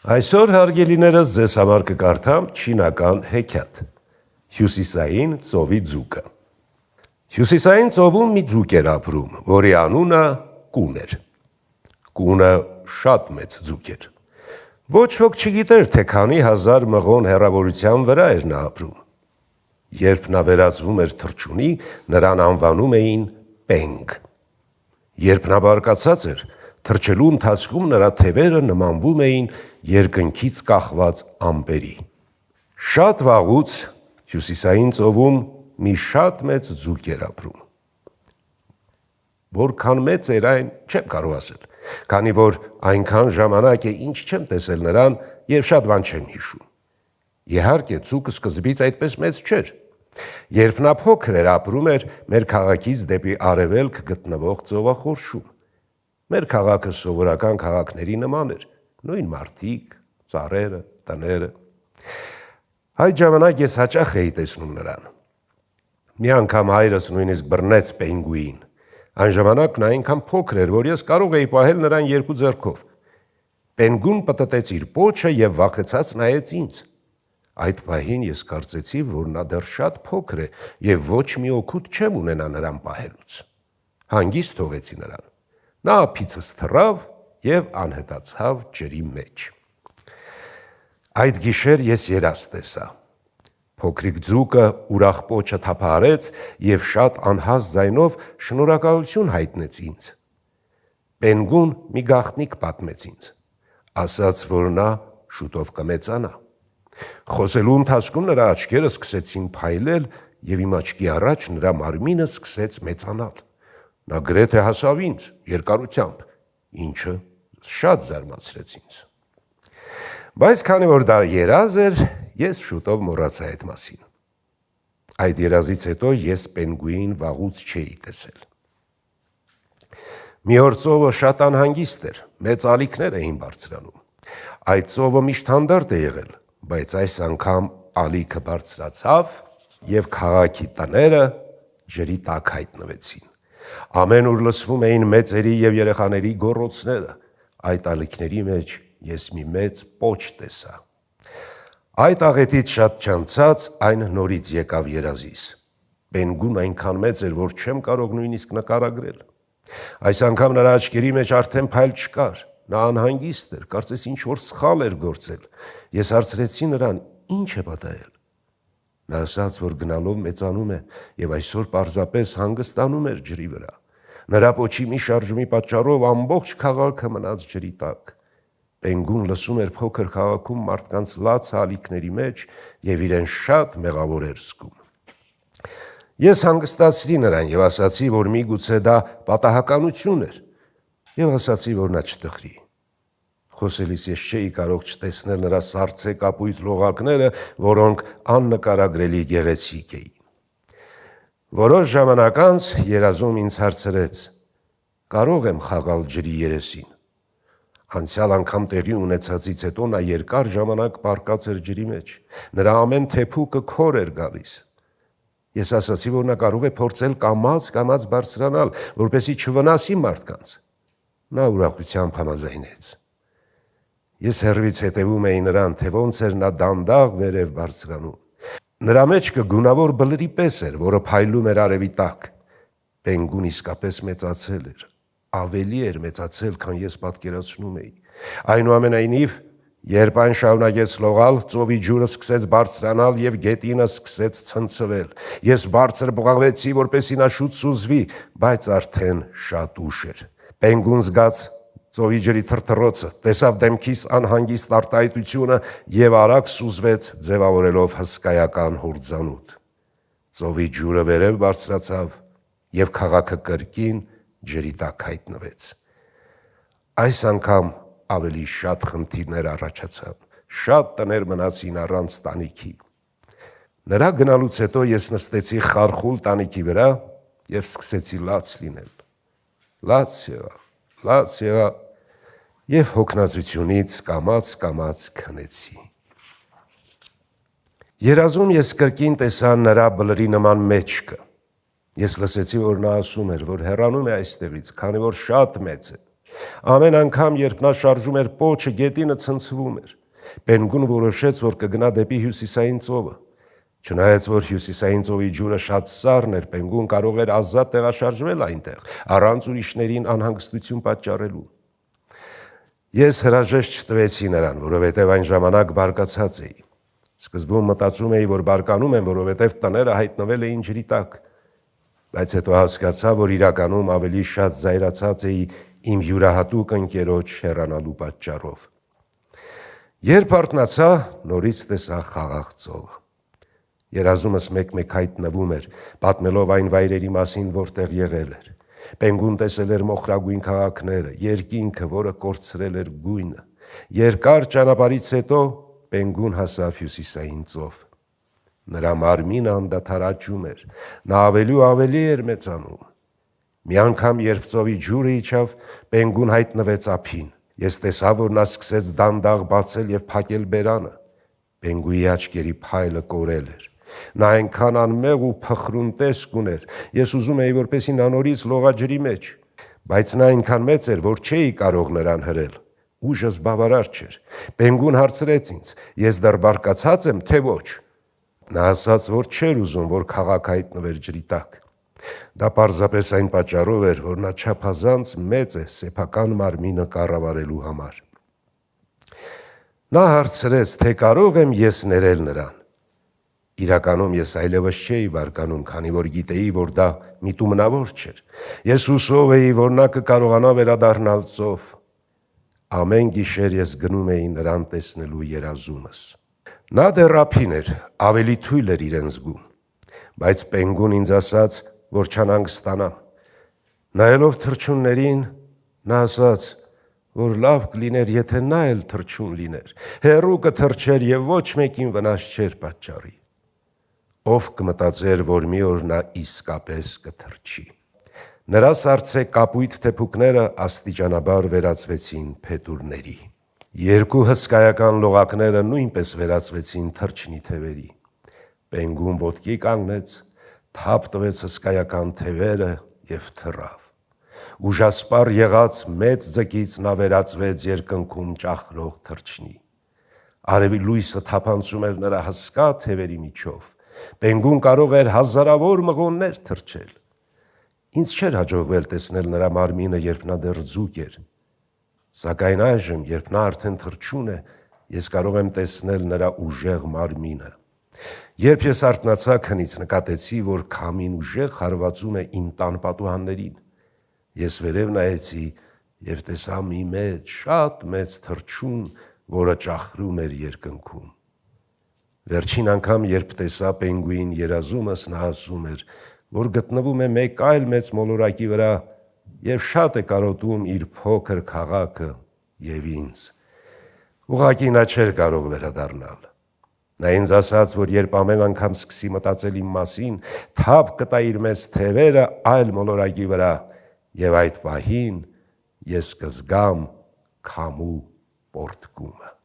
Այսօր հարգելիներս ձեզ համար կկարդամ չինական հեքիաթ Հյուսիսային ծովի ձուկը։ Հյուսիսային ծովում մի ձուկ էր ապրում, որի անունը Կուն էր։ Կունը շատ մեծ ձուկ էր։ Ոչ ոք չգիտեր, թե քանի հազար մղոն հեռավորության վրա էր նա ապրում։ Երբ նա վերածվում էր թռչունի, նրան անվանում էին Պենգ։ Երբ նա բարկացած էր, թռչելու ընթացքում նրա թևերը նմանվում էին երկնքից կախված ամպերի։ Շատ վաղուց Հյուսիսային ծովում մի շատ մեծ ձուկ էր ապրում։ Որքան մեծ էր այն, չեմ կարող ասել, քանի որ այնքան ժամանակ է, ինչ չեմ տեսել նրան և շատ բան չեմ հիշում։ Իհարկե, ձուկը սկզբից այդպես մեծ չէր։ Երբ նա փոքր էր, ապրում էր մեր քաղաքից դեպի արևելք գտնվող ծովախորշում։ Մեր քաղաքը սովորական քաղաքների նման էր, նույն մարդիկ, ծառերը, տները։ Այդ ժամանակ ես հաճախ էի տեսնում նրան։ Մի անգամ հայրս նույնիսկ բռնեց Պենգուին։ Այն ժամանակ նա այնքան փոքր էր, որ ես կարող էի պահել նրան երկու ձեռքով։ Պենգուն պտտեց իր պոչը և վախեցած նայեց ինձ։ Այդ պահին ես կարծեցի, որ նա դեռ շատ փոքր է և ոչ մի օգուտ չեմ ունենա նրան պահելուց։ Հանգիստ թողեցի նրան։ Նա ափիցս թռավ և անհետացավ ջրի մեջ։ Այդ գիշեր ես երազ տեսա։ Փոքրիկ ձուկը ուրախ պոչը թափահարեց և շատ անհաստ ձայնով շնորհակալություն հայտնեց ինձ։ Պենգուն մի գաղտնիք պատմեց ինձ, ասաց, որ նա շուտով կմեծանա։ Խոսելու ընթացքում նրա աչքերը սկսեցին փայլել և իմ աչքի առաջ նրա մարմինը սկսեց մեծանալ։ Նա գրեթե հասավ ինձ երկարությամբ, ինչը շատ զարմացրեց ինձ։ Բայց քանի որ դա երազ էր, ես շուտով մոռացա այդ մասին։ Այդ երազից հետո ես Պենգուին վաղուց չէի տեսել։ Մի օր ծովը շատ անհանգիստ էր, մեծ ալիքներ էին բարձրանում։ Այդ ծովը միշտ հանդարտ է եղել, բայց այս անգամ ալիքը բարձրացավ և քաղաքի տները ջրի տակ հայտնվեցին։ Ամեն ուր լսվում էին մեծերի և երեխաների գոռոցները։ Այդ ալիքների մեջ ես մի մեծ պոչ տեսա։ Այդ աղետից շատ չանցած այն նորից եկավ երազիս։ Պենգուն այնքան մեծ էր, որ չեմ կարող նույնիսկ նկարագրել։ Այս անգամ նրա աչքերի մեջ արդեն փայլ չկար։ Նա անհանգիստ էր, կարծես ինչ-որ սխալ էր գործել։ Ես հարցրեցի նրան, ինչ է պատահել։ Նա ասաց, որ գնալով մեծանում է և այսօր պարզապես հանգստանում էր ջրի վրա։ Նրա պոչի մի շարժումի պատճառով ամբողջ քաղաքը մնաց ջրի տակ։ Պենգուն լսում էր փոքր քաղաքում մարդկանց լացը ալիքների մեջ և իրեն շատ մեղավոր էր զգում։ Ես հանգստացրի նրան և ասացի, որ միգուցե դա պատահականություն էր, և ասացի, որ նա չտխրի։ Խոսելիս ես չէի կարող չտեսնել նրա սառցե կապույտ լողակները, որոնք աննկարագրելի գեղեցիկ էին։ Որոշ ժամանակ անց երազում ինձ հարցրեց. «Կարո՞ղ եմ խաղալ ջրի երեսին»։ Անցյալ անգամ տեղի ունեցածից հետո նա երկար ժամանակ պառկած էր ջրի մեջ։ Նրա ամեն թեփուկը քոր էր գալիս։ Ես ասացի, որ նա կարող է փորձել կամաց բարձրանալ, որպեսզի չվնասի մարդկանց։ Նա ուրախությամբ համաձայնեց։ Ես հեռվից հետևում էի նրան, թե ոնց էր նա դանդաղ վերև բարձրանում։ Նրա մեջքը գունավոր բլրի պես էր, որը փայլում էր արևի տակ։ Պենգուն իսկապես մեծացել էր, ավելի էր մեծացել, քան ես պատկերացնում էի։ Այնուամենայնիվ, երբ այն շարունակեց լողալ, ծովի ջուրը սկսեց բարձրանալ և գետինը սկսեց ցնցվել։ Ես բարձր բղավեցի, որպեսզի նա շուտ սուզվի, բայց արդեն շատ ուշ էր։ Պենգուն զգաց ծովի ջրի թրթռոցը, տեսավ դեմքիս անհանգիստ արտահայտությունը և արագ սուզվեց, ձևավորելով հսկայական հորձանուտ։ Ծովի ջուրը վերև բարձրացավ և քաղաքը կրկին ջրի տակ հայտնվեց։ Այս անգամ ավելի շատ խնդիրներ առաջացան, շատ տներ մնացին առանց տանիքի։ Նրա գնալուց հետո ես նստեցի խարխուլ տանիքի վրա և սկսեցի լաց լինել։ Լաց եղա և հոգնածությունից կամաց քնեցի։ Երազում ես կրկին տեսա նրա բլրի նման մեջքը։ Ես լսեցի, որ նա ասում էր, որ հեռանում է այստեղից, քանի որ շատ մեծ է։ Ամեն անգամ, երբ նա շարժում էր պոչը, գետինը ցնցվում էր։ Պենգուն որոշեց, որ կգնա դեպի հյուսիսային ծովը։ Չնայած որ հյուսիսային ծովի ջուրը շատ սառն էր, Պենգուն կարող էր ազատ տեղաշարժվել այնտեղ, առանց ուրիշներին անհանգստություն պատճառելու։ Ես հրաժեշտ չտվեցի նրան, որովհետև այն ժամանակ բարկացած էի։ Սկզբում մտածում էի, որ բարկանում եմ, որովհետև տները հայտնվել էին ջրի տակ, բայց հետո հասկացա, որ իրականում ավելի շատ զայրացած էի իմ յուրահատուկ ընկերոջ հեռանալու պատճառով։ Երբ արթնացա, նորից տեսա խաղաղ ծովը։ Երազումս մեկ-մեկ հայտնվում էր, պատմելով այն վայրերի մասին, որտեղ եղել էր։ Պենգուն տեսել էր մոխրագույն քաղաքները, երկինքը, որը կորցրել էր գույնը։ Երկար ճանապարհից հետո Պենգուն հասավ հյուսիսային ծով։ Նրա մարմինը անդադար աճում էր, նա ավելի ու ավելի էր մեծանում։ Մի անգամ, երբ ծովի ջուրը իջավ, Պենգուն հայտնվեց ափին։ Ես տեսա, որ նա սկսեց դանդաղ բացել և փակել բերանը։ Պենգուի աչքերի փայլը կորել էր։ Նա այնքան անմեղ ու փխրուն տեսք ուներ, ես ուզում էի, որպեսզի նա նորից լողա ջրի մեջ, բայց նա այնքան մեծ էր, որ չէի կարող նրան հրել։ Ուժս բավարար չէր։ Պենգուն հարցրեց ինձ. ես դեռ բարկացած եմ, թե ոչ։ Նա ասաց, որ չէր ուզում, որ քաղաքը հայտնվեր ջրի տակ։ Դա պարզապես այն պատճառով էր, որ նա չափազանց մեծ է սեփական մարմինը կառավարելու համար։ Նա հարցրեց, թե կարող եմ ես ներել նրան։ Իրականում ես այլևս չէի բարկանում, քանի որ գիտեի, որ դա միտումնավոր չէր։ Ես հուսով էի, որ նա կկարողանա վերադառնալ ծով։ Ամեն գիշեր ես գնում էի նրան տեսնելու երազումս։ Նա դեռ ափին էր, ավելի թույլ էր իրեն զգում, բայց Պենգուն ինձ ասաց, որ չանհանգստանամ։ Նայելով թռչուններին, նա ասաց, որ լավ կլիներ, եթե նա էլ թռչուն լիներ, հեռու կթռչեր և ոչ մեկին վնաս չէր պատճառի։ Ով կմտածեր, որ մի օր նա իսկապես կթռչի։ Նրա սառցե կապույտ թեփուկները աստիճանաբար վերածվեցին փետուրների։ Երկու հսկայական լողակները նույնպես վերածվեցին թռչնի թևերի։ Պենգուն ոտքի կանգնեց, թափ տվեց հսկայական թևերը և թռավ։ Ուժասպառ եղած մեծ ձկից նա վերածվեց երկնքում ճախրող թռչնի։ Արևի լույսը թափանցում էր նրա հսկա թևերի միջով։ Պենգուն կարող էր հազարավոր մղոններ թռչել։ Ինձ չէր հաջողվել տեսնել նրա մարմինը, երբ նա դեռ ձուկ էր։ Սակայն այժմ, երբ նա արդեն թռչուն է, ես կարող եմ տեսնել նրա ուժեղ մարմինը։ Երբ ես արթնացա քնից, նկատեցի, որ քամին ուժեղ հարվածում է իմ տան պատուհաններին։ Ես վերև նայեցի և տեսա մի մեծ, շատ մեծ թռչուն, որը ճախրում էր երկնքում։ Վերջին անգամ, երբ տեսա Պենգուին երազումս, նա ասում էր, որ գտնվում է մեկ այլ մեծ մոլորակի վրա և շատ է կարոտում իր փոքր քաղաքը և ինձ։ Ուղղակի նա չէր կարող վերադառնալ։ Նա ինձ ասաց, որ երբ ամեն անգամ սկսի մտածել իմ մասին, թափ կտա իր մեծ թևերը այլ մոլորակի վրա և այդ պահին ես կզգամ քամու պոռթկումը։